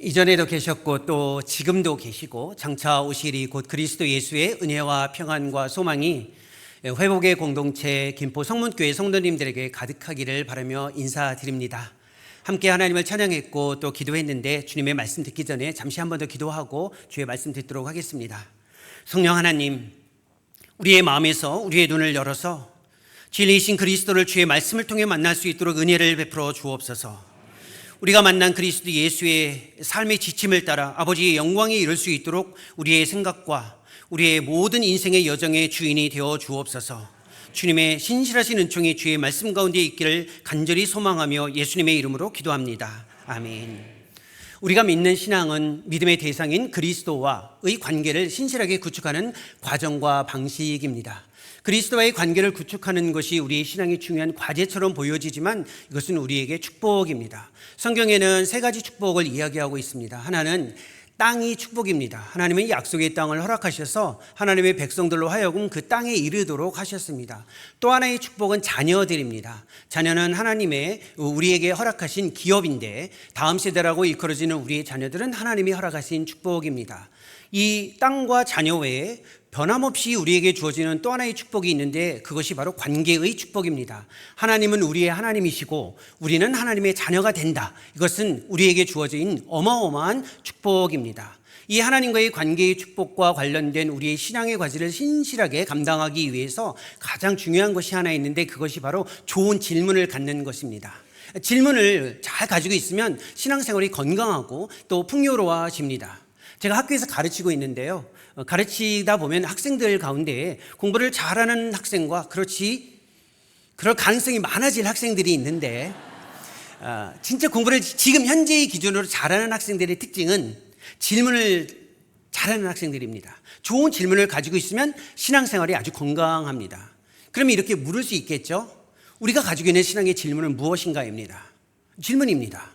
이전에도 계셨고 또 지금도 계시고 장차 오시리 곧 그리스도 예수의 은혜와 평안과 소망이 회복의 공동체 김포 성문교회 성도님들에게 가득하기를 바라며 인사드립니다. 함께 하나님을 찬양했고 또 기도했는데 주님의 말씀 듣기 전에 잠시 한 번 더 기도하고 주의 말씀 듣도록 하겠습니다. 성령 하나님, 우리의 마음에서 우리의 눈을 열어서 진리이신 그리스도를 주의 말씀을 통해 만날 수 있도록 은혜를 베풀어 주옵소서. 우리가 만난 그리스도 예수의 삶의 지침을 따라 아버지의 영광에 이를 수 있도록 우리의 생각과 우리의 모든 인생의 여정의 주인이 되어 주옵소서. 주님의 신실하신 은총이 주의 말씀 가운데 있기를 간절히 소망하며 예수님의 이름으로 기도합니다. 아멘. 우리가 믿는 신앙은 믿음의 대상인 그리스도와의 관계를 신실하게 구축하는 과정과 방식입니다. 그리스도와의 관계를 구축하는 것이 우리의 신앙의 중요한 과제처럼 보여지지만 이것은 우리에게 축복입니다. 성경에는 세 가지 축복을 이야기하고 있습니다. 하나는 땅이 축복입니다. 하나님은 약속의 땅을 허락하셔서 하나님의 백성들로 하여금 그 땅에 이르도록 하셨습니다. 또 하나의 축복은 자녀들입니다. 자녀는 하나님의 우리에게 허락하신 기업인데 다음 세대라고 일컬어지는 우리의 자녀들은 하나님이 허락하신 축복입니다. 이 땅과 자녀 외에 변함없이 우리에게 주어지는 또 하나의 축복이 있는데 그것이 바로 관계의 축복입니다. 하나님은 우리의 하나님이시고 우리는 하나님의 자녀가 된다. 이것은 우리에게 주어진 어마어마한 축복입니다. 이 하나님과의 관계의 축복과 관련된 우리의 신앙의 과제를 신실하게 감당하기 위해서 가장 중요한 것이 하나 있는데 그것이 바로 좋은 질문을 갖는 것입니다. 질문을 잘 가지고 있으면 신앙생활이 건강하고 또 풍요로워집니다. 제가 학교에서 가르치고 있는데요. 가르치다 보면 학생들 가운데 공부를 잘하는 학생과 그럴 가능성이 많아질 학생들이 있는데 진짜 공부를 지금 현재의 기준으로 잘하는 학생들의 특징은 질문을 잘하는 학생들입니다. 좋은 질문을 가지고 있으면 신앙생활이 아주 건강합니다. 그러면 이렇게 물을 수 있겠죠? 우리가 가지고 있는 신앙의 질문은 무엇인가입니다. 질문입니다.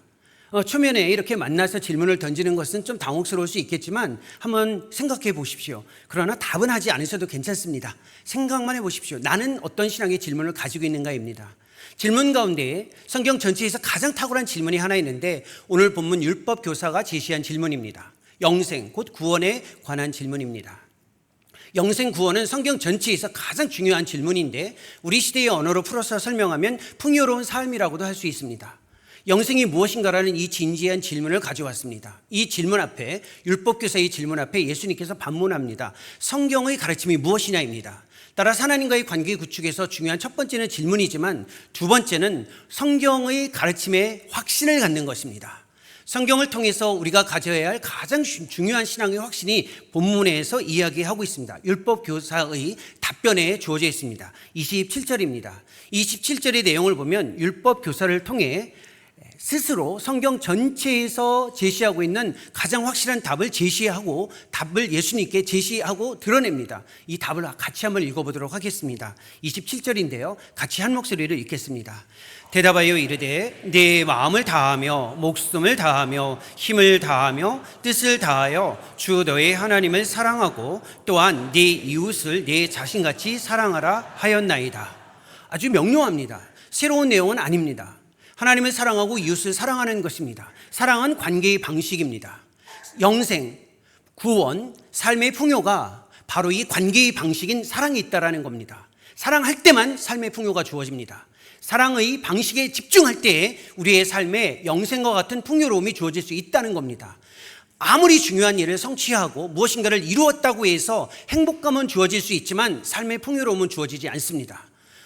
초면에 이렇게 만나서 질문을 던지는 것은 좀 당혹스러울 수 있겠지만 한번 생각해 보십시오. 그러나 답은 하지 않으셔도 괜찮습니다. 생각만 해 보십시오. 나는 어떤 신앙의 질문을 가지고 있는가입니다. 질문 가운데 성경 전체에서 가장 탁월한 질문이 하나 있는데 오늘 본문 율법 교사가 제시한 질문입니다. 영생 곧 구원에 관한 질문입니다. 영생 구원은 성경 전체에서 가장 중요한 질문인데 우리 시대의 언어로 풀어서 설명하면 풍요로운 삶이라고도 할 수 있습니다. 영생이 무엇인가라는 이 진지한 질문을 가져왔습니다. 이 질문 앞에 율법교사의 질문 앞에 예수님께서 반문합니다. 성경의 가르침이 무엇이냐입니다. 따라서 하나님과의 관계 구축에서 중요한 첫 번째는 질문이지만 두 번째는 성경의 가르침에 확신을 갖는 것입니다. 성경을 통해서 우리가 가져야 할 가장 중요한 신앙의 확신이 본문에서 이야기하고 있습니다. 율법교사의 답변에 주어져 있습니다. 27절입니다. 27절의 내용을 보면 율법교사를 통해 스스로 성경 전체에서 제시하고 있는 가장 확실한 답을 제시하고 답을 예수님께 제시하고 드러냅니다. 이 답을 같이 한번 읽어보도록 하겠습니다. 27절인데요. 같이 한 목소리로 읽겠습니다. 대답하여 이르되 내 마음을 다하며 목숨을 다하며 힘을 다하며 뜻을 다하여 주 너의 하나님을 사랑하고 또한 네 이웃을 네 자신같이 사랑하라 하였나이다. 아주 명료합니다. 새로운 내용은 아닙니다. 하나님을 사랑하고 이웃을 사랑하는 것입니다. 사랑은 관계의 방식입니다. 영생, 구원, 삶의 풍요가 바로 이 관계의 방식인 사랑이 있다는 겁니다. 사랑할 때만 삶의 풍요가 주어집니다. 사랑의 방식에 집중할 때에 우리의 삶에 영생과 같은 풍요로움이 주어질 수 있다는 겁니다. 아무리 중요한 일을 성취하고 무엇인가를 이루었다고 해서 행복감은 주어질 수 있지만 삶의 풍요로움은 주어지지 않습니다.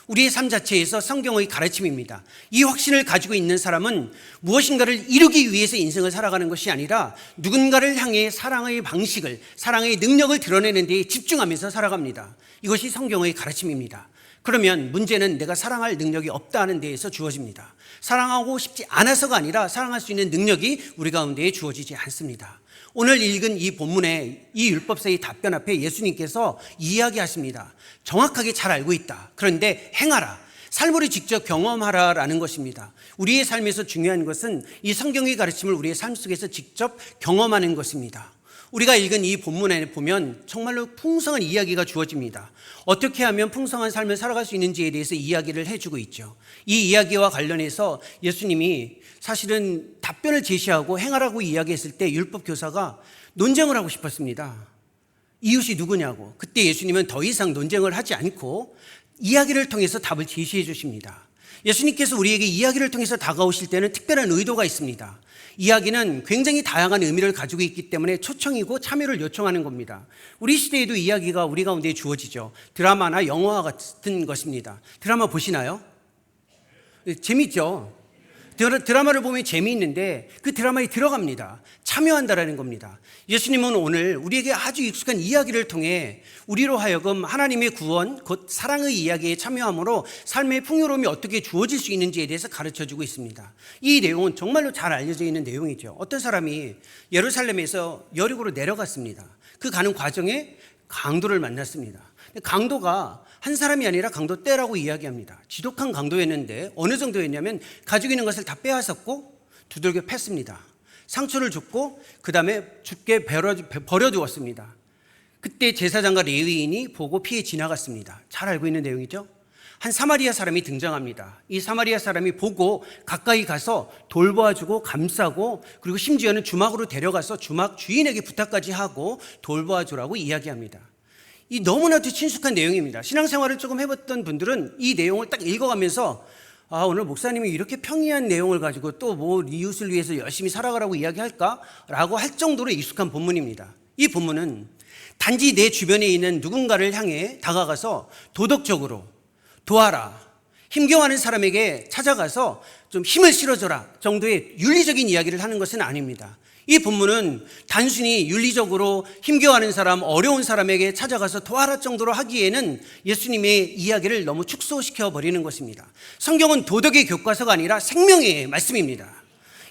우리의 삶 자체에서 성경의 가르침입니다. 이 확신을 가지고 있는 사람은 무엇인가를 이루기 위해서 인생을 살아가는 것이 아니라 누군가를 향해 사랑의 방식을, 사랑의 능력을 드러내는 데 집중하면서 살아갑니다. 이것이 성경의 가르침입니다. 그러면 문제는 내가 사랑할 능력이 없다는 데에서 주어집니다. 사랑하고 싶지 않아서가 아니라 사랑할 수 있는 능력이 우리 가운데에 주어지지 않습니다. 오늘 읽은 이 본문의 이 율법사의 답변 앞에 예수님께서 이야기하십니다. 정확하게 잘 알고 있다. 그런데 행하라. 삶으로 직접 경험하라라는 것입니다. 우리의 삶에서 중요한 것은 이 성경의 가르침을 우리의 삶 속에서 직접 경험하는 것입니다. 우리가 읽은 이 본문에 보면 정말로 풍성한 이야기가 주어집니다. 어떻게 하면 풍성한 삶을 살아갈 수 있는지에 대해서 이야기를 해주고 있죠. 이 이야기와 관련해서 예수님이 사실은 답변을 제시하고 행하라고 이야기했을 때 율법 교사가 논쟁을 하고 싶었습니다. 이웃이 누구냐고. 그때 예수님은 더 이상 논쟁을 하지 않고 이야기를 통해서 답을 제시해 주십니다. 예수님께서 우리에게 이야기를 통해서 다가오실 때는 특별한 의도가 있습니다. 이야기는 굉장히 다양한 의미를 가지고 있기 때문에 초청이고 참여를 요청하는 겁니다. 우리 시대에도 이야기가 우리 가운데 주어지죠. 드라마나 영화와 같은 것입니다. 드라마 보시나요? 재밌죠? 드라마를 보면 재미있는데 그 드라마에 들어갑니다. 참여한다라는 겁니다. 예수님은 오늘 우리에게 아주 익숙한 이야기를 통해 우리로 하여금 하나님의 구원, 곧 사랑의 이야기에 참여함으로 삶의 풍요로움이 어떻게 주어질 수 있는지에 대해서 가르쳐주고 있습니다. 이 내용은 정말로 잘 알려져 있는 내용이죠. 어떤 사람이 예루살렘에서 여리고로 내려갔습니다. 그 가는 과정에 강도를 만났습니다. 강도가 한 사람이 아니라 강도 떼라고 이야기합니다. 지독한 강도였는데 어느 정도였냐면 가지고 있는 것을 다 빼앗았고 두들겨 팼습니다. 상처를 줬고 그 다음에 죽게 버려두었습니다. 그때 제사장과 레위인이 보고 피해 지나갔습니다. 잘 알고 있는 내용이죠. 한 사마리아 사람이 등장합니다. 이 사마리아 사람이 보고 가까이 가서 돌보아주고 감싸고 그리고 심지어는 주막으로 데려가서 주막 주인에게 부탁까지 하고 돌보아주라고 이야기합니다. 이 너무나도 친숙한 내용입니다. 신앙생활을 조금 해봤던 분들은 이 내용을 딱 읽어가면서 오늘 목사님이 이렇게 평이한 내용을 가지고 또 뭐 이웃을 위해서 열심히 살아가라고 이야기할까? 라고 할 정도로 익숙한 본문입니다. 이 본문은 단지 내 주변에 있는 누군가를 향해 다가가서 도덕적으로 도와라, 힘겨워하는 사람에게 찾아가서 좀 힘을 실어줘라 정도의 윤리적인 이야기를 하는 것은 아닙니다. 이 본문은 단순히 윤리적으로 힘겨워하는 사람, 어려운 사람에게 찾아가서 도와라 정도로 하기에는 예수님의 이야기를 너무 축소시켜 버리는 것입니다. 성경은 도덕의 교과서가 아니라 생명의 말씀입니다.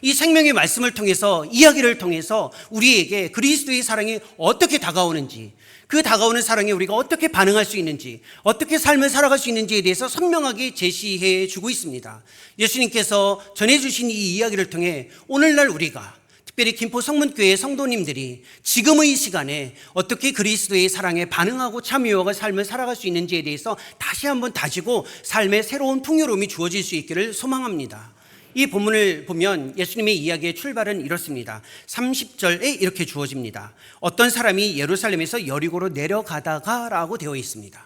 이 생명의 말씀을 통해서, 이야기를 통해서 우리에게 그리스도의 사랑이 어떻게 다가오는지, 그 다가오는 사랑에 우리가 어떻게 반응할 수 있는지, 어떻게 삶을 살아갈 수 있는지에 대해서 선명하게 제시해 주고 있습니다. 예수님께서 전해주신 이 이야기를 통해 오늘날 우리가 특별히 김포 성문교회 성도님들이 지금의 시간에 어떻게 그리스도의 사랑에 반응하고 참여하고 삶을 살아갈 수 있는지에 대해서 다시 한번 다지고 삶의 새로운 풍요로움이 주어질 수 있기를 소망합니다. 이 본문을 보면 예수님의 이야기의 출발은 이렇습니다. 30절에 이렇게 주어집니다. 어떤 사람이 예루살렘에서 여리고로 내려가다가 라고 되어 있습니다.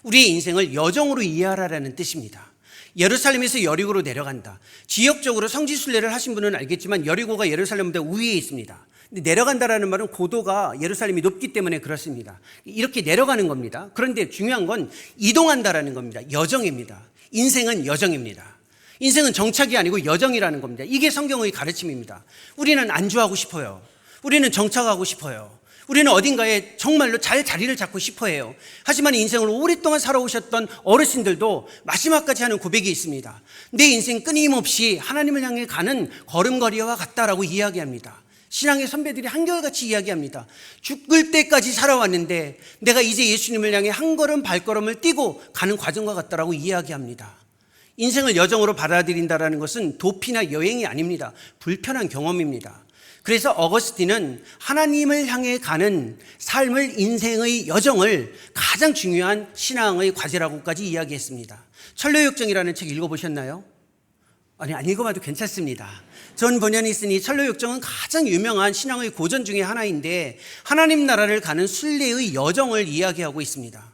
우리의 인생을 여정으로 이해하라는 뜻입니다. 예루살렘에서 여리고로 내려간다. 지역적으로 성지순례를 하신 분은 알겠지만 여리고가 예루살렘보다 위에 있습니다. 근데 내려간다라는 말은 고도가 예루살렘이 높기 때문에 그렇습니다. 이렇게 내려가는 겁니다. 그런데 중요한 건 이동한다라는 겁니다. 여정입니다. 인생은 여정입니다. 인생은 정착이 아니고 여정이라는 겁니다. 이게 성경의 가르침입니다. 우리는 안주하고 싶어요. 우리는 정착하고 싶어요. 우리는 어딘가에 정말로 잘 자리를 잡고 싶어 해요. 하지만 인생을 오랫동안 살아오셨던 어르신들도 마지막까지 하는 고백이 있습니다. 내 인생 끊임없이 하나님을 향해 가는 걸음걸이와 같다라고 이야기합니다. 신앙의 선배들이 한결같이 이야기합니다. 죽을 때까지 살아왔는데 내가 이제 예수님을 향해 한 걸음 발걸음을 띄고 가는 과정과 같다라고 이야기합니다. 인생을 여정으로 받아들인다는 것은 도피나 여행이 아닙니다. 불편한 경험입니다. 그래서 어거스틴은 하나님을 향해 가는 삶을, 인생의 여정을 가장 중요한 신앙의 과제라고까지 이야기했습니다. 철로역정이라는 책 읽어보셨나요? 아니, 안 읽어봐도 괜찮습니다. 존 버년이 쓴 이 철로역정은 가장 유명한 신앙의 고전 중에 하나인데 하나님 나라를 가는 순례의 여정을 이야기하고 있습니다.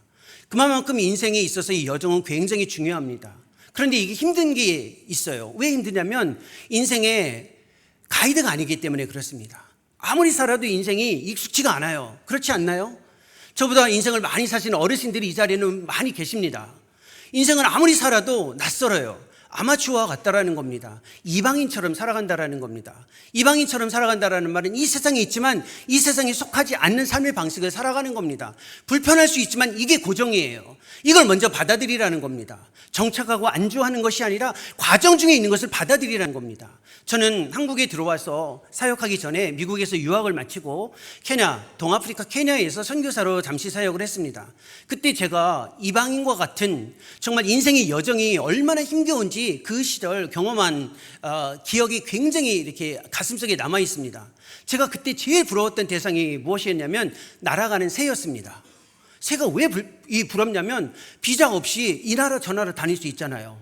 그만큼 인생에 있어서 이 여정은 굉장히 중요합니다. 그런데 이게 힘든 게 있어요. 왜 힘드냐면 인생에 가이드가 아니기 때문에 그렇습니다. 아무리 살아도 인생이 익숙지가 않아요. 그렇지 않나요? 저보다 인생을 많이 사시는 어르신들이 이 자리에는 많이 계십니다. 인생은 아무리 살아도 낯설어요. 아마추어와 같다라는 겁니다. 이방인처럼 살아간다라는 겁니다. 이방인처럼 살아간다라는 말은 이 세상에 있지만 이 세상에 속하지 않는 삶의 방식을 살아가는 겁니다. 불편할 수 있지만 이게 고정이에요. 이걸 먼저 받아들이라는 겁니다. 정착하고 안주하는 것이 아니라 과정 중에 있는 것을 받아들이라는 겁니다. 저는 한국에 들어와서 사역하기 전에 미국에서 유학을 마치고 동아프리카 케냐에서 선교사로 잠시 사역을 했습니다. 그때 제가 이방인과 같은 정말 인생의 여정이 얼마나 힘겨운지 언제든지 그 시절 경험한 기억이 굉장히 이렇게 가슴속에 남아 있습니다. 제가 그때 제일 부러웠던 대상이 무엇이었냐면 날아가는 새였습니다. 새가 왜 부럽냐면 비자 없이 이 나라 저 나라 다닐 수 있잖아요.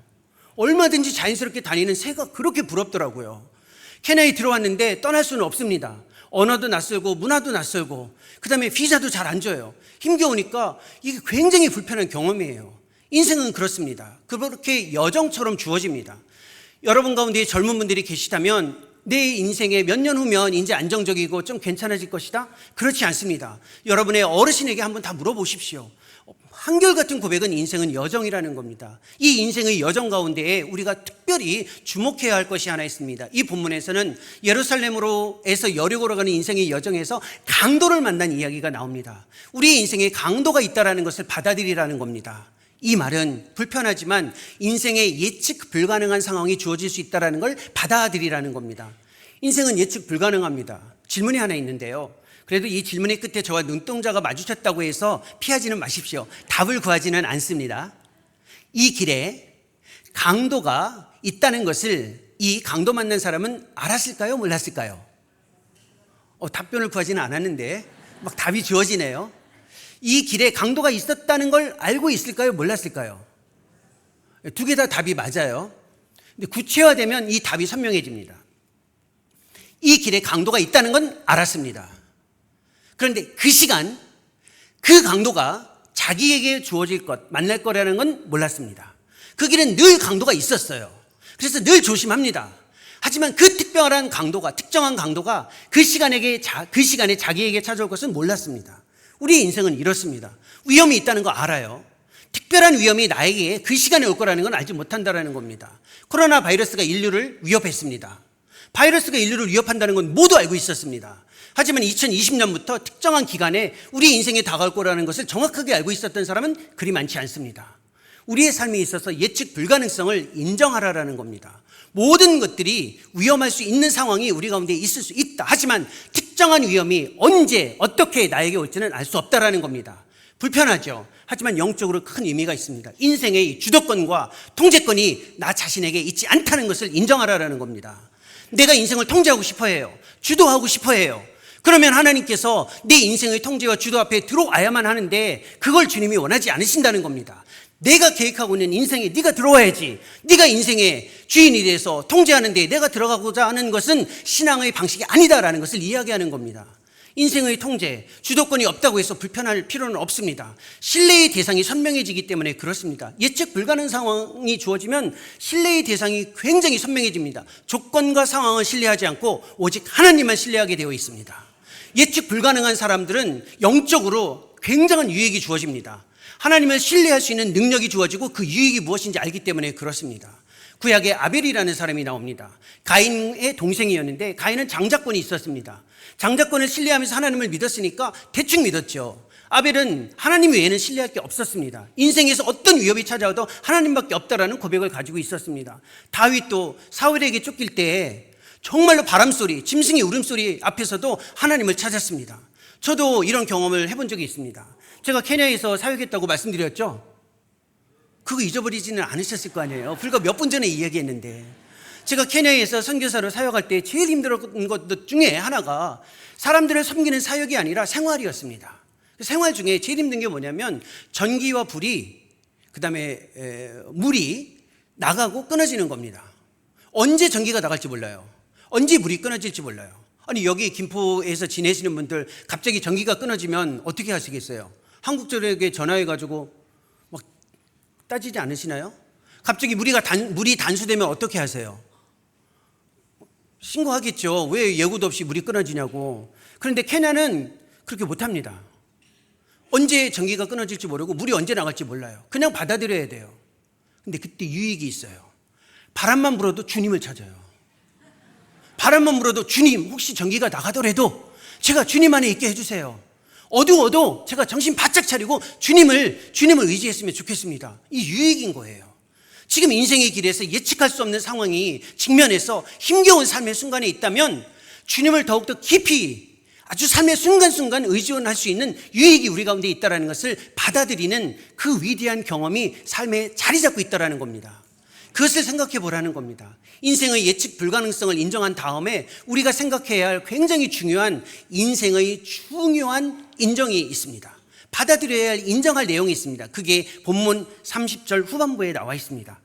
얼마든지 자연스럽게 다니는 새가 그렇게 부럽더라고요. 케냐에 들어왔는데 떠날 수는 없습니다. 언어도 낯설고 문화도 낯설고 그다음에 비자도 잘 안 줘요. 힘겨우니까 이게 굉장히 불편한 경험이에요. 인생은 그렇습니다. 그렇게 여정처럼 주어집니다. 여러분 가운데 젊은 분들이 계시다면 내 인생에 몇 년 후면 이제 안정적이고 좀 괜찮아질 것이다? 그렇지 않습니다. 여러분의 어르신에게 한번 다 물어보십시오. 한결같은 고백은 인생은 여정이라는 겁니다. 이 인생의 여정 가운데에 우리가 특별히 주목해야 할 것이 하나 있습니다. 이 본문에서는 예루살렘으로에서 여리고로 가는 인생의 여정에서 강도를 만난 이야기가 나옵니다. 우리의 인생에 강도가 있다는 것을 받아들이라는 겁니다. 이 말은 불편하지만 인생에 예측 불가능한 상황이 주어질 수 있다는 걸 받아들이라는 겁니다. 인생은 예측 불가능합니다. 질문이 하나 있는데요. 그래도 이 질문의 끝에 저와 눈동자가 마주쳤다고 해서 피하지는 마십시오. 답을 구하지는 않습니다. 이 길에 강도가 있다는 것을 이 강도 만난 사람은 알았을까요? 몰랐을까요? 답변을 구하지는 않았는데 막 답이 주어지네요. 이 길에 강도가 있었다는 걸 알고 있을까요? 몰랐을까요? 두 개 다 답이 맞아요. 근데 구체화되면 이 답이 선명해집니다. 이 길에 강도가 있다는 건 알았습니다. 그런데 그 시간, 그 강도가 자기에게 주어질 것, 만날 거라는 건 몰랐습니다. 그 길엔 늘 강도가 있었어요. 그래서 늘 조심합니다. 하지만 그 특별한 강도가, 특정한 강도가 그 시간에 자기에게 찾아올 것은 몰랐습니다. 우리의 인생은 이렇습니다. 위험이 있다는 거 알아요. 특별한 위험이 나에게 그 시간에 올 거라는 건 알지 못한다는 겁니다. 코로나 바이러스가 인류를 위협했습니다. 바이러스가 인류를 위협한다는 건 모두 알고 있었습니다. 하지만 2020년부터 특정한 기간에 우리 인생에 다가올 거라는 것을 정확하게 알고 있었던 사람은 그리 많지 않습니다. 우리의 삶에 있어서 예측 불가능성을 인정하라는 겁니다. 모든 것들이 위험할 수 있는 상황이 우리 가운데 있을 수 있다. 하지만 특정한 위험이 언제 어떻게 나에게 올지는 알 수 없다는 겁니다. 불편하죠. 하지만 영적으로 큰 의미가 있습니다. 인생의 주도권과 통제권이 나 자신에게 있지 않다는 것을 인정하라는 겁니다. 내가 인생을 통제하고 싶어 해요. 주도하고 싶어 해요. 그러면 하나님께서 내 인생의 통제와 주도 앞에 들어와야만 하는데 그걸 주님이 원하지 않으신다는 겁니다. 내가 계획하고 있는 인생에 네가 들어와야지. 네가 인생의 주인이 돼서 통제하는 데 내가 들어가고자 하는 것은 신앙의 방식이 아니다라는 것을 이야기하는 겁니다. 인생의 통제, 주도권이 없다고 해서 불편할 필요는 없습니다. 신뢰의 대상이 선명해지기 때문에 그렇습니다. 예측 불가능 상황이 주어지면 신뢰의 대상이 굉장히 선명해집니다. 조건과 상황을 신뢰하지 않고 오직 하나님만 신뢰하게 되어 있습니다. 예측 불가능한 사람들은 영적으로 굉장한 유익이 주어집니다. 하나님을 신뢰할 수 있는 능력이 주어지고 그 유익이 무엇인지 알기 때문에 그렇습니다. 구약에 아벨이라는 사람이 나옵니다. 가인의 동생이었는데 가인은 장자권이 있었습니다. 장자권을 신뢰하면서 하나님을 믿었으니까 대충 믿었죠. 아벨은 하나님 외에는 신뢰할 게 없었습니다. 인생에서 어떤 위협이 찾아와도 하나님밖에 없다라는 고백을 가지고 있었습니다. 다윗도 사울에게 쫓길 때 정말로 바람소리, 짐승의 울음소리 앞에서도 하나님을 찾았습니다. 저도 이런 경험을 해본 적이 있습니다. 제가 케냐에서 사역했다고 말씀드렸죠? 그거 잊어버리지는 않으셨을 거 아니에요. 불과 몇 분 전에 이야기했는데 제가 케냐에서 선교사로 사역할 때 제일 힘들었던 것 중에 하나가 사람들을 섬기는 사역이 아니라 생활이었습니다. 생활 중에 제일 힘든 게 뭐냐면 전기와 불이 그다음에 물이 나가고 끊어지는 겁니다. 언제 전기가 나갈지 몰라요. 언제 물이 끊어질지 몰라요. 아니 여기 김포에서 지내시는 분들 갑자기 전기가 끊어지면 어떻게 하시겠어요? 한국전력에 전화해가지고 막 따지지 않으시나요? 갑자기 물이 단수되면 어떻게 하세요? 신고하겠죠. 왜 예고도 없이 물이 끊어지냐고. 그런데 케냐는 그렇게 못합니다. 언제 전기가 끊어질지 모르고 물이 언제 나갈지 몰라요. 그냥 받아들여야 돼요. 근데 그때 유익이 있어요. 바람만 불어도 주님을 찾아요. 바람만 불어도 주님, 혹시 전기가 나가더라도 제가 주님 안에 있게 해주세요. 어두워도 제가 정신 바짝 차리고 주님을 의지했으면 좋겠습니다. 이 유익인 거예요. 지금 인생의 길에서 예측할 수 없는 상황이 직면해서 힘겨운 삶의 순간에 있다면 주님을 더욱더 깊이 아주 삶의 순간순간 의지할 수 있는 유익이 우리 가운데 있다는 것을 받아들이는 그 위대한 경험이 삶에 자리 잡고 있다는 겁니다. 그것을 생각해 보라는 겁니다. 인생의 예측 불가능성을 인정한 다음에 우리가 생각해야 할 굉장히 중요한 인생의 중요한 인정이 있습니다. 받아들여야 할 인정할 내용이 있습니다. 그게 본문 30절 후반부에 나와 있습니다.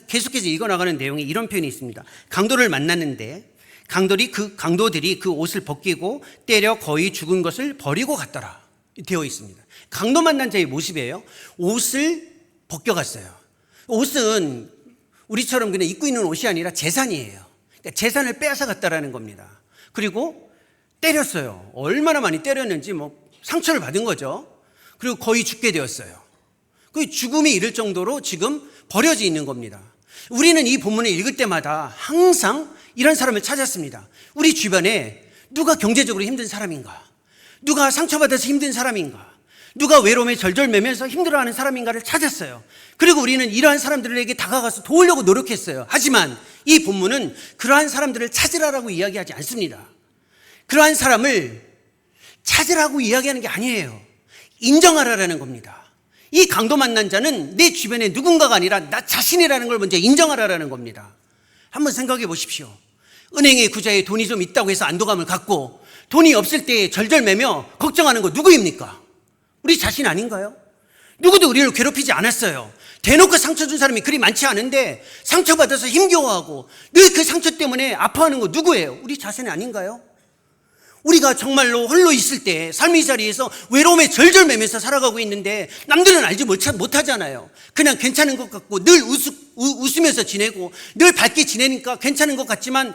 계속해서 읽어나가는 내용에 이런 표현이 있습니다. 강도를 만났는데 강도들이 그 옷을 벗기고 때려 거의 죽은 것을 버리고 갔더라 되어 있습니다. 강도 만난 자의 모습이에요. 옷을 벗겨갔어요. 옷은 우리처럼 그냥 입고 있는 옷이 아니라 재산이에요. 그러니까 재산을 빼앗아갔다라는 겁니다. 그리고 때렸어요. 얼마나 많이 때렸는지 상처를 받은 거죠. 그리고 거의 죽게 되었어요. 그 죽음이 이를 정도로 지금 버려져 있는 겁니다. 우리는 이 본문을 읽을 때마다 항상 이런 사람을 찾았습니다. 우리 주변에 누가 경제적으로 힘든 사람인가? 누가 상처받아서 힘든 사람인가? 누가 외로움에 절절매면서 힘들어하는 사람인가를 찾았어요. 그리고 우리는 이러한 사람들에게 다가가서 도우려고 노력했어요. 하지만 이 본문은 그러한 사람들을 찾으라고 이야기하지 않습니다. 그러한 사람을 찾으라고 이야기하는 게 아니에요. 인정하라라는 겁니다. 이 강도 만난 자는 내 주변에 누군가가 아니라 나 자신이라는 걸 먼저 인정하라라는 겁니다. 한번 생각해 보십시오. 은행에 구자에 돈이 좀 있다고 해서 안도감을 갖고 돈이 없을 때 절절매며 걱정하는 거 누구입니까? 우리 자신 아닌가요? 누구도 우리를 괴롭히지 않았어요. 대놓고 상처 준 사람이 그리 많지 않은데 상처받아서 힘겨워하고 늘 그 상처 때문에 아파하는 거 누구예요? 우리 자신 아닌가요? 우리가 정말로 홀로 있을 때 삶의 자리에서 외로움에 절절매면서 살아가고 있는데 남들은 알지 못하잖아요. 그냥 괜찮은 것 같고 늘 웃으면서 지내고 늘 밝게 지내니까 괜찮은 것 같지만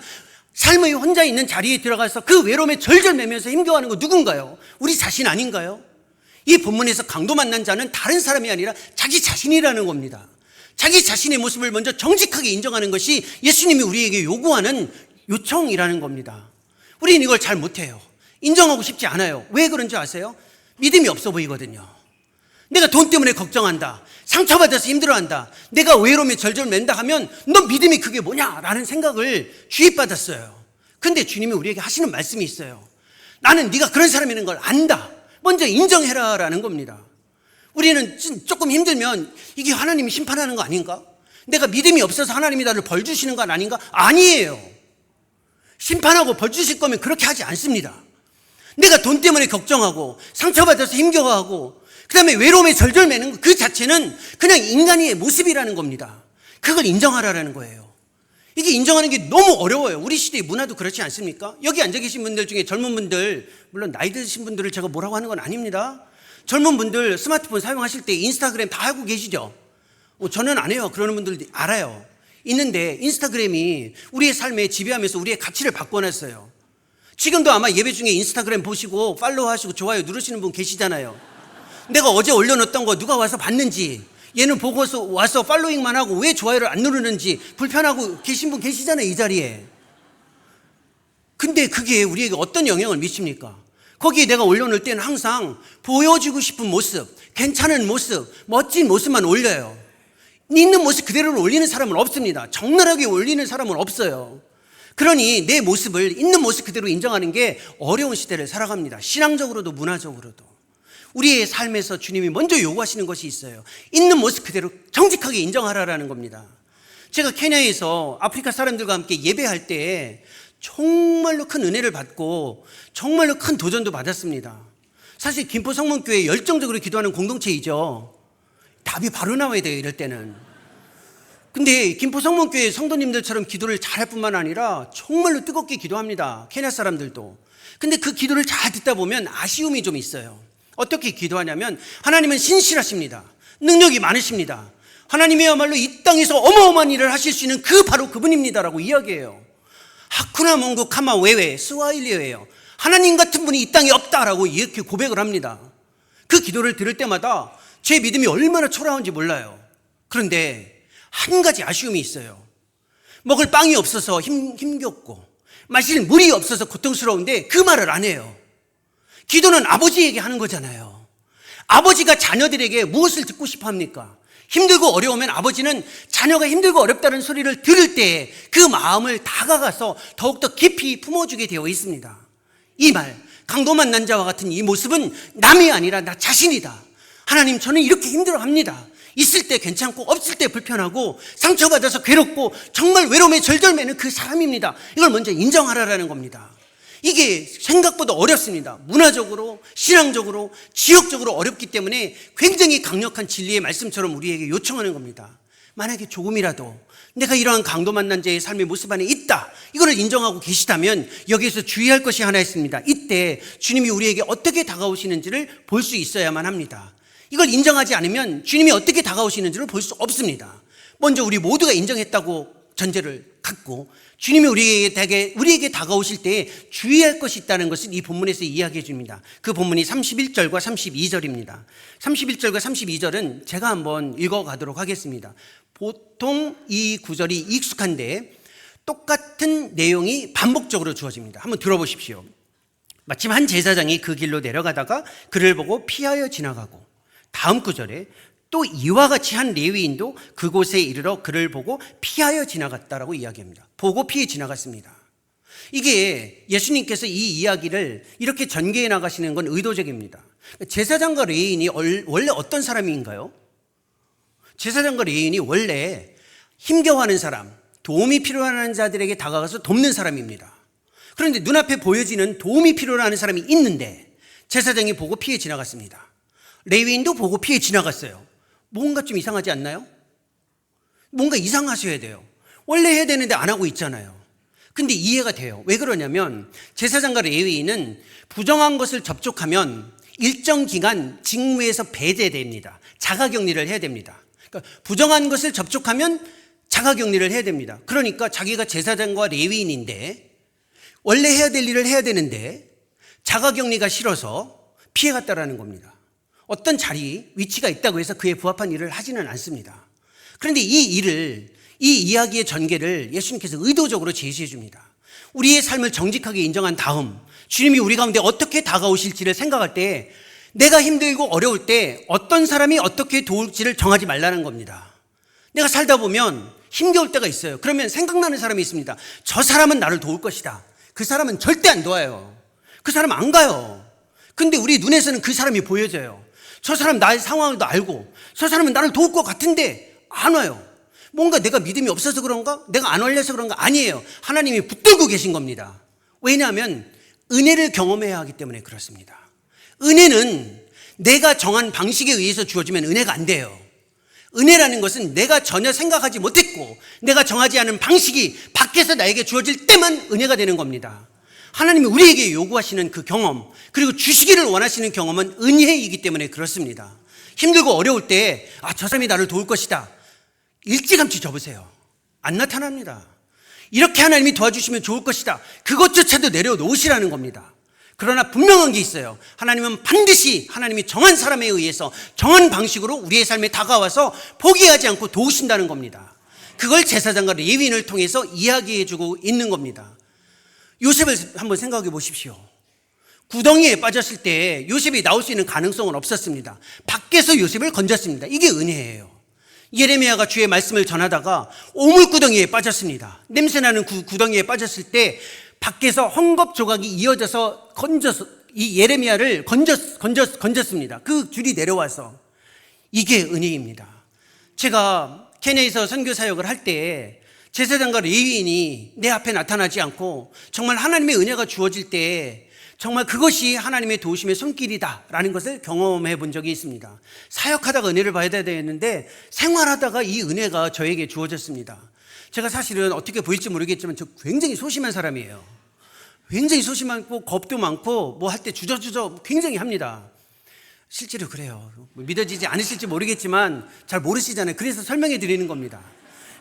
삶의 혼자 있는 자리에 들어가서 그 외로움에 절절매면서 힘겨워하는 거 누군가요? 우리 자신 아닌가요? 이 본문에서 강도 만난 자는 다른 사람이 아니라 자기 자신이라는 겁니다. 자기 자신의 모습을 먼저 정직하게 인정하는 것이 예수님이 우리에게 요구하는 요청이라는 겁니다. 우리는 이걸 잘 못해요. 인정하고 싶지 않아요. 왜 그런지 아세요? 믿음이 없어 보이거든요. 내가 돈 때문에 걱정한다, 상처받아서 힘들어한다, 내가 외로움에 절절맨다 하면 너 믿음이 그게 뭐냐라는 생각을 주입받았어요. 근데 주님이 우리에게 하시는 말씀이 있어요. 나는 네가 그런 사람이라는 걸 안다. 먼저 인정해라라는 겁니다. 우리는 조금 힘들면 이게 하나님이 심판하는 거 아닌가? 내가 믿음이 없어서 하나님이 나를 벌 주시는 건 아닌가? 아니에요. 심판하고 벌 주실 거면 그렇게 하지 않습니다. 내가 돈 때문에 걱정하고 상처받아서 힘겨워하고 그다음에 외로움에 절절매는 그 자체는 그냥 인간의 모습이라는 겁니다. 그걸 인정하라는 거예요. 이게 인정하는 게 너무 어려워요. 우리 시대의 문화도 그렇지 않습니까? 여기 앉아 계신 분들 중에 젊은 분들, 물론 나이 드신 분들을 제가 뭐라고 하는 건 아닙니다. 젊은 분들 스마트폰 사용하실 때 인스타그램 다 하고 계시죠? 저는 안 해요. 그러는 분들도 알아요. 있는데 인스타그램이 우리의 삶에 지배하면서 우리의 가치를 바꿔놨어요. 지금도 아마 예배 중에 인스타그램 보시고 팔로우하시고 좋아요 누르시는 분 계시잖아요. 내가 어제 올려놓었던 거 누가 와서 봤는지, 얘는 보고서 와서 팔로잉만 하고 왜 좋아요를 안 누르는지 불편하고 계신 분 계시잖아요, 이 자리에. 근데 그게 우리에게 어떤 영향을 미칩니까? 거기에 내가 올려놓을 때는 항상 보여주고 싶은 모습, 괜찮은 모습, 멋진 모습만 올려요. 있는 모습 그대로를 올리는 사람은 없습니다. 적나라하게 올리는 사람은 없어요. 그러니 내 모습을 있는 모습 그대로 인정하는 게 어려운 시대를 살아갑니다. 신앙적으로도 문화적으로도. 우리의 삶에서 주님이 먼저 요구하시는 것이 있어요. 있는 모습 그대로 정직하게 인정하라라는 겁니다. 제가 케냐에서 아프리카 사람들과 함께 예배할 때 정말로 큰 은혜를 받고 정말로 큰 도전도 받았습니다. 사실 김포 성문교회 열정적으로 기도하는 공동체이죠. 답이 바로 나와야 돼요, 이럴 때는. 근데 김포 성문교회 성도님들처럼 기도를 잘할 뿐만 아니라 정말로 뜨겁게 기도합니다. 케냐 사람들도. 근데 그 기도를 잘 듣다 보면 아쉬움이 좀 있어요. 어떻게 기도하냐면 하나님은 신실하십니다. 능력이 많으십니다. 하나님이야말로 이 땅에서 어마어마한 일을 하실 수 있는 바로 그분입니다라고 이야기해요. 하쿠나 몽구 카마 웨웨 스와힐리어예요. 하나님 같은 분이 이 땅에 없다라고 이렇게 고백을 합니다. 그 기도를 들을 때마다 제 믿음이 얼마나 초라한지 몰라요. 그런데 한 가지 아쉬움이 있어요. 먹을 빵이 없어서 힘겹고 마실 물이 없어서 고통스러운데 그 말을 안 해요. 기도는 아버지에게 하는 거잖아요. 아버지가 자녀들에게 무엇을 듣고 싶어 합니까? 힘들고 어려우면 아버지는 자녀가 힘들고 어렵다는 소리를 들을 때 그 마음을 다가가서 더욱더 깊이 품어주게 되어 있습니다. 이 말, 강도 만난 자와 같은 이 모습은 남이 아니라 나 자신이다. 하나님, 저는 이렇게 힘들어합니다. 있을 때 괜찮고 없을 때 불편하고 상처받아서 괴롭고 정말 외로움에 절절매는 그 사람입니다. 이걸 먼저 인정하라라는 겁니다. 이게 생각보다 어렵습니다. 문화적으로, 신앙적으로, 지역적으로 어렵기 때문에 굉장히 강력한 진리의 말씀처럼 우리에게 요청하는 겁니다. 만약에 조금이라도 내가 이러한 강도 만난 자의 삶의 모습 안에 있다, 이거를 인정하고 계시다면 여기에서 주의할 것이 하나 있습니다. 이때 주님이 우리에게 어떻게 다가오시는지를 볼 수 있어야만 합니다. 이걸 인정하지 않으면 주님이 어떻게 다가오시는지를 볼 수 없습니다. 먼저 우리 모두가 인정했다고 전제를 갖고 주님이 우리에게 다가오실 때 주의할 것이 있다는 것을 이 본문에서 이야기해 줍니다. 그 본문이 31절과 32절입니다. 31절과 32절은 제가 한번 읽어가도록 하겠습니다. 보통 이 구절이 익숙한데 똑같은 내용이 반복적으로 주어집니다. 한번 들어보십시오. 마침 한 제사장이 그 길로 내려가다가 그를 보고 피하여 지나가고, 다음 구절에 또 이와 같이 한 레위인도 그곳에 이르러 그를 보고 피하여 지나갔다라고 이야기합니다. 보고 피해 지나갔습니다. 이게 예수님께서 이 이야기를 이렇게 전개해 나가시는 건 의도적입니다. 제사장과 레위인이 원래 어떤 사람인가요? 제사장과 레위인이 원래 힘겨워하는 사람, 도움이 필요한 자들에게 다가가서 돕는 사람입니다. 그런데 눈앞에 보여지는 도움이 필요로 사람이 있는데 제사장이 보고 피해 지나갔습니다. 레위인도 보고 피해 지나갔어요. 뭔가 좀 이상하지 않나요? 뭔가 이상하셔야 돼요. 원래 해야 되는데 안 하고 있잖아요. 근데 이해가 돼요. 왜 그러냐면 제사장과 레위인은 부정한 것을 접촉하면 일정 기간 직무에서 배제됩니다. 자가격리를 해야 됩니다. 그러니까 부정한 것을 접촉하면 자가격리를 해야 됩니다. 그러니까 자기가 제사장과 레위인인데 원래 해야 될 일을 해야 되는데 자가격리가 싫어서 피해갔다라는 겁니다. 어떤 자리, 위치가 있다고 해서 그에 부합한 일을 하지는 않습니다. 그런데 이 이야기의 전개를 예수님께서 의도적으로 제시해 줍니다. 우리의 삶을 정직하게 인정한 다음 주님이 우리 가운데 어떻게 다가오실지를 생각할 때 내가 힘들고 어려울 때 어떤 사람이 어떻게 도울지를 정하지 말라는 겁니다. 내가 살다 보면 힘겨울 때가 있어요. 그러면 생각나는 사람이 있습니다. 저 사람은 나를 도울 것이다. 그 사람은 절대 안 도와요. 그 사람 안 가요. 근데 우리 눈에서는 그 사람이 보여져요. 저 사람 나의 상황을 알고 저 사람은 나를 도울 것 같은데 안 와요. 뭔가 내가 믿음이 없어서 그런가? 내가 안 올려서 그런가? 아니에요. 하나님이 붙들고 계신 겁니다. 왜냐하면 은혜를 경험해야 하기 때문에 그렇습니다. 은혜는 내가 정한 방식에 의해서 주어지면 은혜가 안 돼요. 은혜라는 것은 내가 전혀 생각하지 못했고 내가 정하지 않은 방식이 밖에서 나에게 주어질 때만 은혜가 되는 겁니다. 하나님이 우리에게 요구하시는 그 경험, 그리고 주시기를 원하시는 경험은 은혜이기 때문에 그렇습니다. 힘들고 어려울 때 저 사람이 나를 도울 것이다, 일찌감치 접으세요. 안 나타납니다. 이렇게 하나님이 도와주시면 좋을 것이다, 그것조차도 내려놓으시라는 겁니다. 그러나 분명한 게 있어요. 하나님은 반드시 하나님이 정한 사람에 의해서 정한 방식으로 우리의 삶에 다가와서 포기하지 않고 도우신다는 겁니다. 그걸 제사장과 레위인을 통해서 이야기해주고 있는 겁니다. 요셉을 한번 생각해 보십시오. 구덩이에 빠졌을 때 요셉이 나올 수 있는 가능성은 없었습니다. 밖에서 요셉을 건졌습니다. 이게 은혜예요. 예레미야가 주의 말씀을 전하다가 오물구덩이에 빠졌습니다. 냄새나는 구덩이에 빠졌을 때 밖에서 헝겊 조각이 이어져서 이 예레미야를 건졌습니다. 그 줄이 내려와서. 이게 은혜입니다. 제가 케냐에서 선교 사역을 할 때 제사장과 레위인이 내 앞에 나타나지 않고 정말 하나님의 은혜가 주어질 때 정말 그것이 하나님의 도우심의 손길이다라는 것을 경험해 본 적이 있습니다. 사역하다가 은혜를 받아야 되는데 생활하다가 이 은혜가 저에게 주어졌습니다. 제가 사실은 어떻게 보일지 모르겠지만 저 굉장히 소심한 사람이에요. 굉장히 소심하고 겁도 많고 뭐 할 때 주저주저 굉장히 합니다. 실제로 그래요. 믿어지지 않으실지 모르겠지만 잘 모르시잖아요. 그래서 설명해 드리는 겁니다.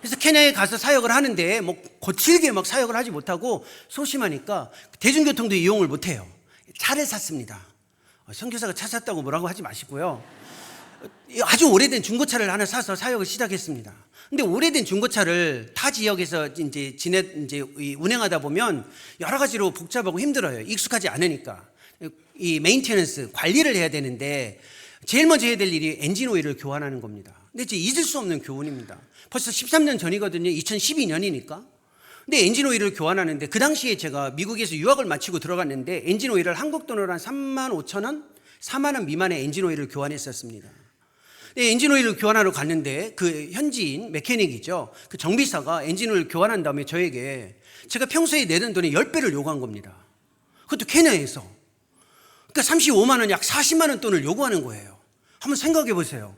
그래서 케냐에 가서 사역을 하는데 뭐 거칠게 막 사역을 하지 못하고 소심하니까 대중교통도 이용을 못해요. 차를 샀습니다. 선교사가 차 샀다고 뭐라고 하지 마시고요. 아주 오래된 중고차를 하나 사서 사역을 시작했습니다. 근데 오래된 중고차를 타 지역에서 이제 운행하다 보면 여러 가지로 복잡하고 힘들어요. 익숙하지 않으니까. 이 메인테넌스, 관리를 해야 되는데 제일 먼저 해야 될 일이 엔진 오일을 교환하는 겁니다. 근데 이제 잊을 수 없는 교훈입니다. 벌써 13년 전이거든요. 2012년이니까. 근데 엔진 오일을 교환하는데 그 당시에 제가 미국에서 유학을 마치고 들어갔는데 엔진 오일을 한국 돈으로 한 3만 5천 원? 4만 원 미만의 엔진 오일을 교환했었습니다. 엔진오일을 교환하러 갔는데 그 현지인 메케닉이죠. 그 정비사가 엔진오일을 교환한 다음에 저에게 제가 평소에 내는 돈의 10배를 요구한 겁니다. 그것도 케냐에서. 그러니까 35만 원, 약 40만 원 돈을 요구하는 거예요. 한번 생각해 보세요.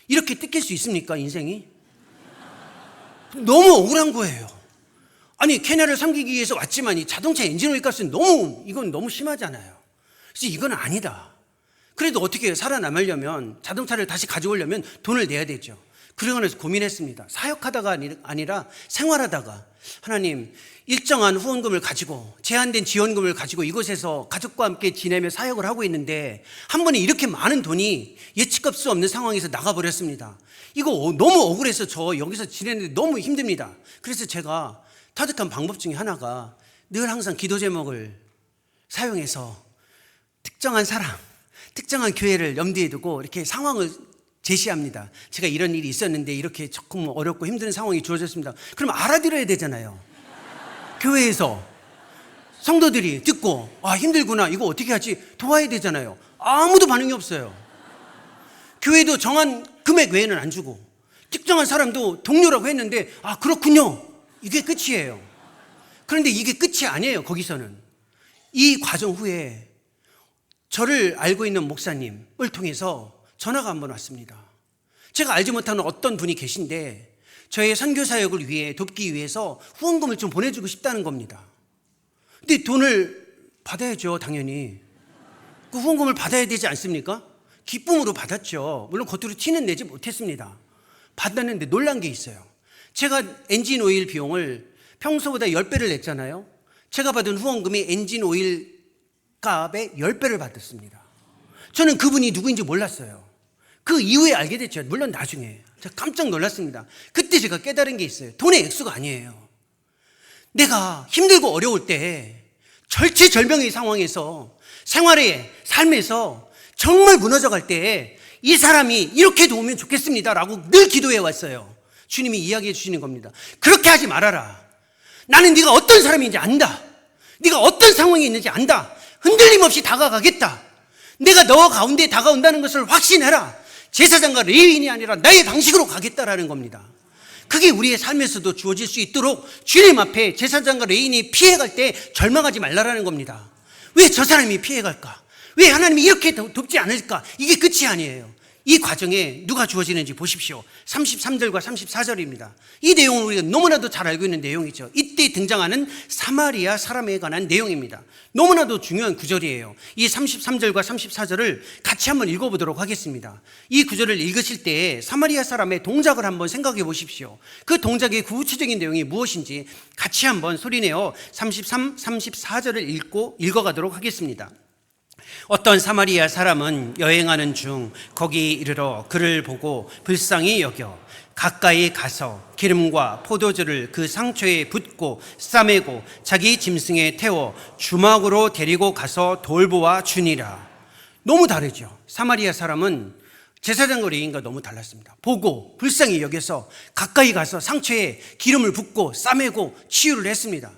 이렇게 뜯길 수 있습니까, 인생이? 너무 억울한 거예요. 아니, 케냐를 섬기기 위해서 왔지만 이 자동차 엔진오일 값은 이건 너무 심하잖아요. 그래서 이건 아니다. 그래도 어떻게 살아남으려면, 자동차를 다시 가져오려면 돈을 내야 되죠. 그러면서 고민했습니다. 사역하다가 아니라 생활하다가, 하나님, 일정한 후원금을 가지고, 제한된 지원금을 가지고 이곳에서 가족과 함께 지내며 사역을 하고 있는데 한 번에 이렇게 많은 돈이 예측할 수 없는 상황에서 나가버렸습니다. 이거 너무 억울해서 저 여기서 지내는데 너무 힘듭니다. 그래서 제가 터득한 방법 중에 하나가 늘 항상 기도 제목을 사용해서 특정한 사람, 특정한 교회를 염두에 두고 이렇게 상황을 제시합니다. 제가 이런 일이 있었는데 이렇게 조금 어렵고 힘든 상황이 주어졌습니다. 그럼 알아들어야 되잖아요. 교회에서 성도들이 듣고 힘들구나, 이거 어떻게 하지, 도와야 되잖아요. 아무도 반응이 없어요. 교회도 정한 금액 외에는 안 주고, 특정한 사람도 동료라고 했는데 그렇군요, 이게 끝이에요. 그런데 이게 끝이 아니에요. 거기서는 이 과정 후에 저를 알고 있는 목사님을 통해서 전화가 한번 왔습니다. 제가 알지 못하는 어떤 분이 계신데 저의 선교 사역을 위해 돕기 위해서 후원금을 좀 보내주고 싶다는 겁니다. 근데 돈을 받아야죠, 당연히. 그 후원금을 받아야 되지 않습니까? 기쁨으로 받았죠. 물론 겉으로 티는 내지 못했습니다. 받았는데 놀란 게 있어요. 제가 엔진 오일 비용을 평소보다 10배를 냈잖아요. 제가 받은 후원금이 엔진 오일 값의 10배를 받았습니다. 저는 그분이 누구인지 몰랐어요. 그 이후에 알게 됐죠. 물론 나중에. 제가 깜짝 놀랐습니다. 그때 제가 깨달은 게 있어요. 돈의 액수가 아니에요. 내가 힘들고 어려울 때, 절체절명의 상황에서, 생활의 삶에서 정말 무너져갈 때 이 사람이 이렇게 도우면 좋겠습니다라고 늘 기도해 왔어요. 주님이 이야기해 주시는 겁니다. 그렇게 하지 말아라. 나는 네가 어떤 사람인지 안다. 네가 어떤 상황에 있는지 안다. 흔들림 없이 다가가겠다. 내가 너 가운데 다가온다는 것을 확신해라. 제사장과 레위인이 아니라 나의 방식으로 가겠다라는 겁니다. 그게 우리의 삶에서도 주어질 수 있도록 주님 앞에 제사장과 레위인이 피해갈 때 절망하지 말라라는 겁니다. 왜 저 사람이 피해갈까? 왜 하나님이 이렇게 돕지 않을까? 이게 끝이 아니에요. 이 과정에 누가 주어지는지 보십시오. 33절과 34절입니다. 이 내용은 우리가 너무나도 잘 알고 있는 내용이죠. 이때 등장하는 사마리아 사람에 관한 내용입니다. 너무나도 중요한 구절이에요. 이 33절과 34절을 같이 한번 읽어보도록 하겠습니다. 이 구절을 읽으실 때 사마리아 사람의 동작을 한번 생각해 보십시오. 그 동작의 구체적인 내용이 무엇인지 같이 한번 소리내어 33, 34절을 읽어가도록 하겠습니다. 어떤 사마리아 사람은 여행하는 중 거기 이르러 그를 보고 불쌍히 여겨 가까이 가서 기름과 포도주를 그 상처에 붓고 싸매고 자기 짐승에 태워 주막으로 데리고 가서 돌보아 주니라. 너무 다르죠. 사마리아 사람은 제사장과 레위인과 너무 달랐습니다. 보고 불쌍히 여겨서 가까이 가서 상처에 기름을 붓고 싸매고 치유를 했습니다.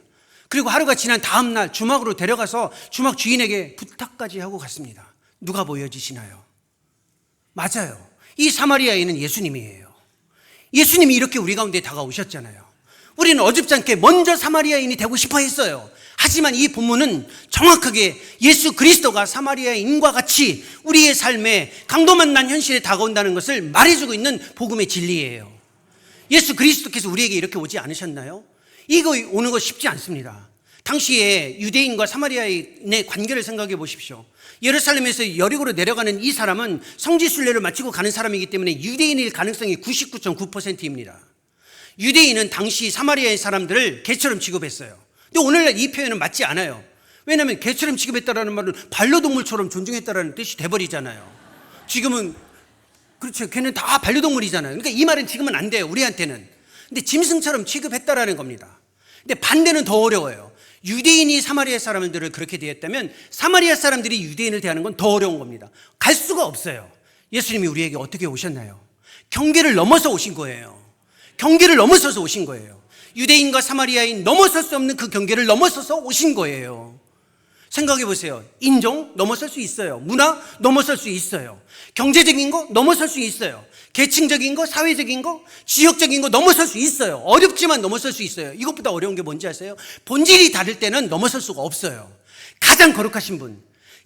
그리고 하루가 지난 다음 날 주막으로 데려가서 주막 주인에게 부탁까지 하고 갔습니다. 누가 보여지시나요? 맞아요. 이 사마리아인은 예수님이에요. 예수님이 이렇게 우리 가운데 다가오셨잖아요. 우리는 어줍지 않게 먼저 사마리아인이 되고 싶어 했어요. 하지만 이 본문은 정확하게 예수 그리스도가 사마리아인과 같이 우리의 삶에 강도 만난 현실에 다가온다는 것을 말해주고 있는 복음의 진리예요. 예수 그리스도께서 우리에게 이렇게 오지 않으셨나요? 이거 오는 거 쉽지 않습니다. 당시에 유대인과 사마리아인의 관계를 생각해 보십시오. 예루살렘에서 여리고로 내려가는 이 사람은 성지 순례를 마치고 가는 사람이기 때문에 유대인일 가능성이 99.9%입니다. 유대인은 당시 사마리아의 사람들을 개처럼 취급했어요. 근데 오늘날 이 표현은 맞지 않아요. 왜냐하면 개처럼 취급했다라는 말은 반려동물처럼 존중했다라는 뜻이 돼버리잖아요. 지금은 그렇죠. 걔는 다 반려동물이잖아요. 그러니까 이 말은 지금은 안 돼요, 우리한테는. 근데 짐승처럼 취급했다라는 겁니다. 근데 반대는 더 어려워요. 유대인이 사마리아 사람들을 그렇게 대했다면 사마리아 사람들이 유대인을 대하는 건 더 어려운 겁니다. 갈 수가 없어요. 예수님이 우리에게 어떻게 오셨나요? 경계를 넘어서 오신 거예요. 경계를 넘어서서 오신 거예요. 유대인과 사마리아인 넘어설 수 없는 그 경계를 넘어서서 오신 거예요. 생각해 보세요. 인종 넘어설 수 있어요. 문화 넘어설 수 있어요. 경제적인 거 넘어설 수 있어요. 계층적인 거, 사회적인 거, 지역적인 거 넘어설 수 있어요. 어렵지만 넘어설 수 있어요. 이것보다 어려운 게 뭔지 아세요? 본질이 다를 때는 넘어설 수가 없어요. 가장 거룩하신 분,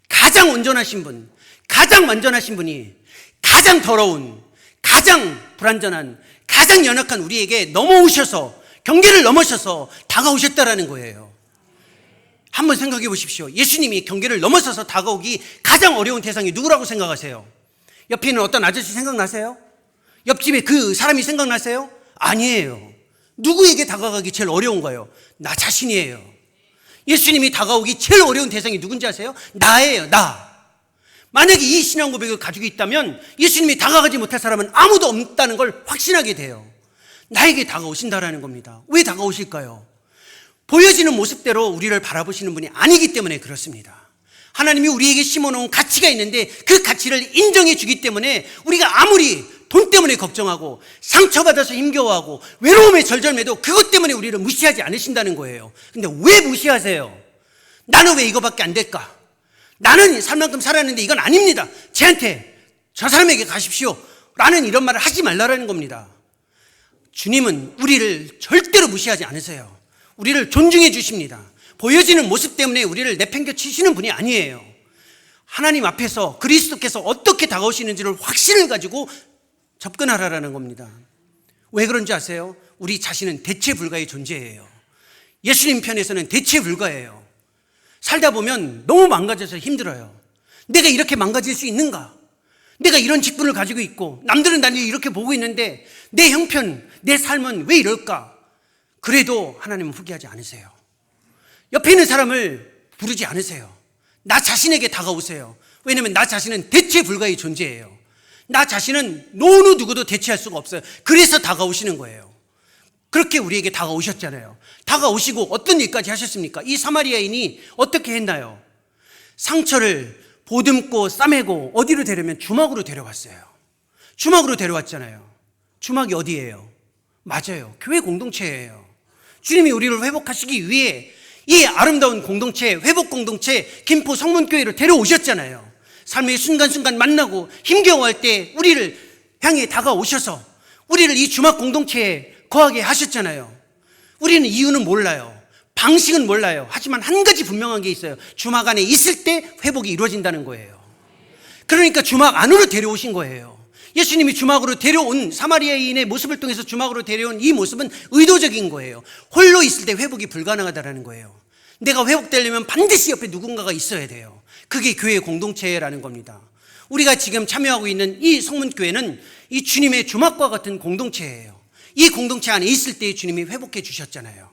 가장 온전하신 분, 가장 완전하신 분이 가장 더러운, 가장 불완전한, 가장 연약한 우리에게 넘어오셔서, 경계를 넘으셔서 다가오셨다라는 거예요. 한번 생각해 보십시오. 예수님이 경계를 넘어서서 다가오기 가장 어려운 대상이 누구라고 생각하세요? 옆에 있는 어떤 아저씨 생각나세요? 옆집에 그 사람이 생각나세요? 아니에요. 누구에게 다가가기 제일 어려운가요? 나 자신이에요. 예수님이 다가오기 제일 어려운 대상이 누군지 아세요? 나예요. 나. 만약에 이 신앙 고백을 가지고 있다면 예수님이 다가가지 못할 사람은 아무도 없다는 걸 확신하게 돼요. 나에게 다가오신다라는 겁니다. 왜 다가오실까요? 보여지는 모습대로 우리를 바라보시는 분이 아니기 때문에 그렇습니다. 하나님이 우리에게 심어놓은 가치가 있는데 그 가치를 인정해 주기 때문에 우리가 아무리 돈 때문에 걱정하고 상처받아서 힘겨워하고 외로움에 절절매도 그것 때문에 우리를 무시하지 않으신다는 거예요. 근데 왜 무시하세요? 나는 왜 이거밖에 안 될까? 나는 살 만큼 살았는데 이건 아닙니다. 쟤한테, 저 사람에게 가십시오 라는 이런 말을 하지 말라는 겁니다. 주님은 우리를 절대로 무시하지 않으세요. 우리를 존중해 주십니다. 보여지는 모습 때문에 우리를 내팽겨 치시는 분이 아니에요. 하나님 앞에서 그리스도께서 어떻게 다가오시는지를 확신을 가지고 접근하라는 겁니다. 왜 그런지 아세요? 우리 자신은 대체 불가의 존재예요. 예수님 편에서는 대체 불가예요. 살다 보면 너무 망가져서 힘들어요. 내가 이렇게 망가질 수 있는가? 내가 이런 직분을 가지고 있고 남들은 나를 이렇게 보고 있는데 내 형편, 내 삶은 왜 이럴까? 그래도 하나님은 포기하지 않으세요. 옆에 있는 사람을 부르지 않으세요. 나 자신에게 다가오세요. 왜냐하면 나 자신은 대체 불가의 존재예요. 나 자신은 어느 누구도 대체할 수가 없어요. 그래서 다가오시는 거예요. 그렇게 우리에게 다가오셨잖아요. 다가오시고 어떤 일까지 하셨습니까? 이 사마리아인이 어떻게 했나요? 상처를 보듬고 싸매고 어디로 데려면 주막으로 데려왔어요. 주막으로 데려왔잖아요. 주막이 어디예요? 맞아요. 교회 공동체예요. 주님이 우리를 회복하시기 위해 이 아름다운 공동체, 회복 공동체 김포 성문교회로 데려오셨잖아요. 삶의 순간순간 만나고 힘겨워할 때 우리를 향해 다가오셔서 우리를 이 주막 공동체에 거하게 하셨잖아요. 우리는 이유는 몰라요. 방식은 몰라요. 하지만 한 가지 분명한 게 있어요. 주막 안에 있을 때 회복이 이루어진다는 거예요. 그러니까 주막 안으로 데려오신 거예요. 예수님이 주막으로 데려온 사마리아인의 모습을 통해서 주막으로 데려온 이 모습은 의도적인 거예요. 홀로 있을 때 회복이 불가능하다는 거예요. 내가 회복되려면 반드시 옆에 누군가가 있어야 돼요. 그게 교회 공동체라는 겁니다. 우리가 지금 참여하고 있는 이 성문교회는 이 주님의 주막과 같은 공동체예요. 이 공동체 안에 있을 때 주님이 회복해 주셨잖아요.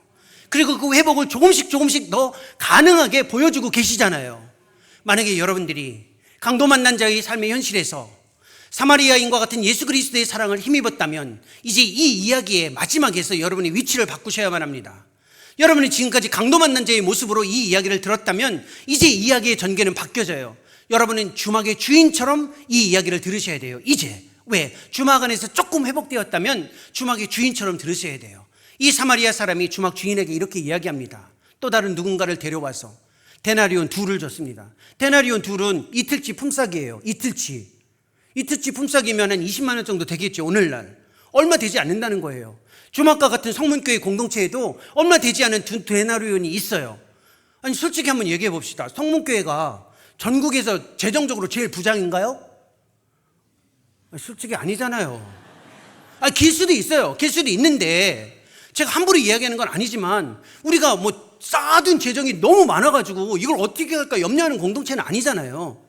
그리고 그 회복을 조금씩 더 가능하게 보여주고 계시잖아요. 만약에 여러분들이 강도 만난 자의 삶의 현실에서 사마리아인과 같은 예수 그리스도의 사랑을 힘입었다면 이제 이 이야기의 마지막에서 여러분이 위치를 바꾸셔야만 합니다. 여러분이 지금까지 강도 만난 자의 모습으로 이 이야기를 들었다면 이제 이야기의 전개는 바뀌어져요. 여러분은 주막의 주인처럼 이 이야기를 들으셔야 돼요. 이제 왜? 주막 안에서 조금 회복되었다면 주막의 주인처럼 들으셔야 돼요. 이 사마리아 사람이 주막 주인에게 이렇게 이야기합니다. 또 다른 누군가를 데려와서 데나리온 둘을 줬습니다. 데나리온 둘은 이틀치 품삯이에요. 이틀치 품삯이면 한 20만 원 정도 되겠죠. 오늘날 얼마 되지 않는다는 거예요. 주막과 같은 성문교회 공동체에도 얼마 되지 않은 데나리온이 있어요. 아니 솔직히 한번 얘기해 봅시다. 성문교회가 전국에서 재정적으로 제일 부장인가요? 솔직히 아니잖아요. 길 수도 있어요. 길 수도 있는데 제가 함부로 이야기하는 건 아니지만 우리가 뭐 쌓아둔 재정이 너무 많아가지고 이걸 어떻게 할까 염려하는 공동체는 아니잖아요.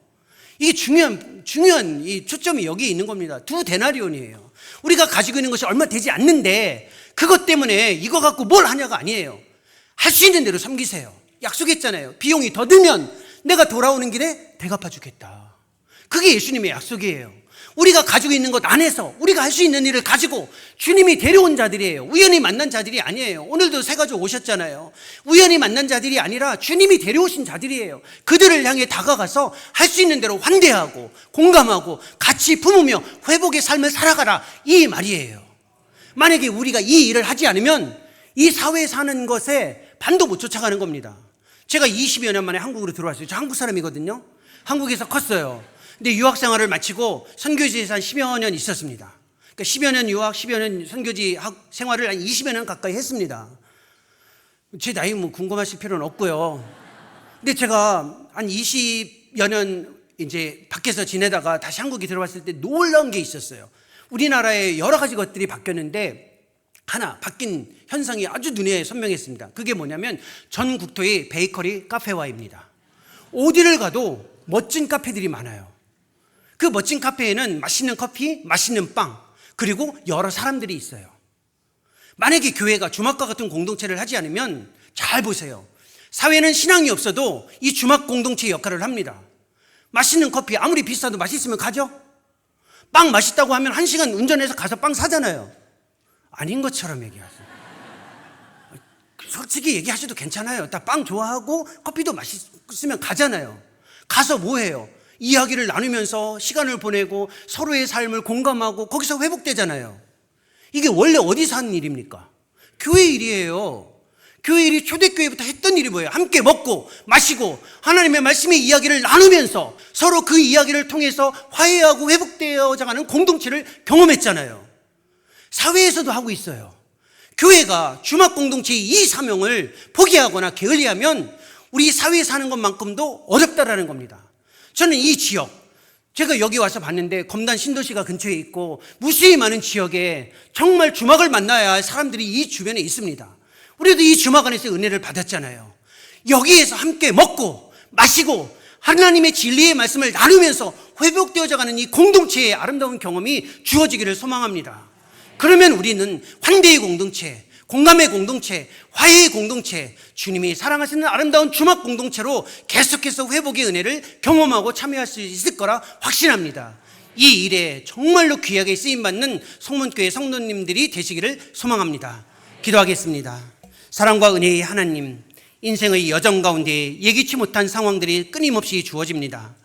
이게 중요한 이 초점이 여기에 있는 겁니다. 2데나리온이에요. 우리가 가지고 있는 것이 얼마 되지 않는데 그것 때문에 이거 갖고 뭘 하냐가 아니에요. 할 수 있는 대로 섬기세요. 약속했잖아요. 비용이 더 들면 내가 돌아오는 길에 대갚아 주겠다. 그게 예수님의 약속이에요. 우리가 가지고 있는 것 안에서 우리가 할 수 있는 일을 가지고 주님이 데려온 자들이에요. 우연히 만난 자들이 아니에요. 오늘도 새 가족 오셨잖아요. 우연히 만난 자들이 아니라 주님이 데려오신 자들이에요. 그들을 향해 다가가서 할 수 있는 대로 환대하고 공감하고 같이 품으며 회복의 삶을 살아가라, 이 말이에요. 만약에 우리가 이 일을 하지 않으면 이 사회에 사는 것에 반도 못 쫓아가는 겁니다. 제가 20여 년 만에 한국으로 들어왔어요. 저 한국 사람이거든요. 한국에서 컸어요. 근데 유학 생활을 마치고 선교지에서 한 10여 년 있었습니다. 그러니까 10여 년 유학, 10여 년 선교지 생활을 한 20여 년 가까이 했습니다. 제 나이 뭐 궁금하실 필요는 없고요. 근데 제가 한 20여 년 이제 밖에서 지내다가 다시 한국에 들어왔을 때 놀라운 게 있었어요. 우리나라에 여러 가지 것들이 바뀌었는데 하나 바뀐 현상이 아주 눈에 선명했습니다. 그게 뭐냐면 전 국토의 베이커리 카페화입니다. 어디를 가도 멋진 카페들이 많아요. 그 멋진 카페에는 맛있는 커피, 맛있는 빵, 그리고 여러 사람들이 있어요. 만약에 교회가 주막과 같은 공동체를 하지 않으면 잘 보세요. 사회는 신앙이 없어도 이 주막 공동체의 역할을 합니다. 맛있는 커피 아무리 비싸도 맛있으면 가죠? 빵 맛있다고 하면 1시간 운전해서 가서 빵 사잖아요. 아닌 것처럼 얘기하세요. 솔직히 얘기하셔도 괜찮아요. 다 빵 좋아하고 커피도 맛있으면 가잖아요. 가서 뭐 해요? 이야기를 나누면서 시간을 보내고 서로의 삶을 공감하고 거기서 회복되잖아요. 이게 원래 어디서 하는 일입니까? 교회 일이에요. 교회 일이 초대교회부터 했던 일이 뭐예요? 함께 먹고 마시고 하나님의 말씀의 이야기를 나누면서 서로 그 이야기를 통해서 화해하고 회복되어가는 공동체를 경험했잖아요. 사회에서도 하고 있어요. 교회가 주막 공동체의 이 사명을 포기하거나 게을리하면 우리 사회에 사는 것만큼도 어렵다라는 겁니다. 저는 이 지역, 제가 여기 와서 봤는데 검단 신도시가 근처에 있고 무수히 많은 지역에 정말 주막을 만나야 할 사람들이 이 주변에 있습니다. 우리도 이 주막 안에서 은혜를 받았잖아요. 여기에서 함께 먹고 마시고 하나님의 진리의 말씀을 나누면서 회복되어져 가는 이 공동체의 아름다운 경험이 주어지기를 소망합니다. 그러면 우리는 환대의 공동체, 공감의 공동체, 화해의 공동체, 주님이 사랑하시는 아름다운 주막 공동체로 계속해서 회복의 은혜를 경험하고 참여할 수 있을 거라 확신합니다. 이 일에 정말로 귀하게 쓰임받는 성문교회 성도님들이 되시기를 소망합니다. 기도하겠습니다. 사랑과 은혜의 하나님, 인생의 여정 가운데 예기치 못한 상황들이 끊임없이 주어집니다.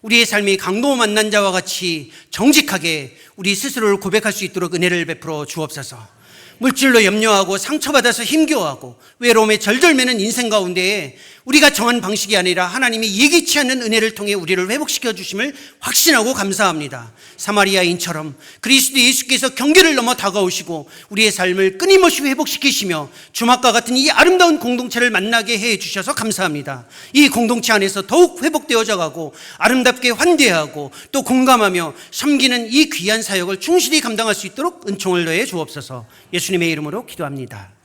우리의 삶이 강도 만난 자와 같이 정직하게 우리 스스로를 고백할 수 있도록 은혜를 베풀어 주옵소서. 물질로 염려하고 상처받아서 힘겨워하고 외로움에 절절매는 인생 가운데에 우리가 정한 방식이 아니라 하나님이 예기치 않는 은혜를 통해 우리를 회복시켜 주심을 확신하고 감사합니다. 사마리아인처럼 그리스도 예수께서 경계를 넘어 다가오시고 우리의 삶을 끊임없이 회복시키시며 주막과 같은 이 아름다운 공동체를 만나게 해 주셔서 감사합니다. 이 공동체 안에서 더욱 회복되어져 가고 아름답게 환대하고 또 공감하며 섬기는 이 귀한 사역을 충실히 감당할 수 있도록 은총을 더해 주옵소서. 예수님의 이름으로 기도합니다.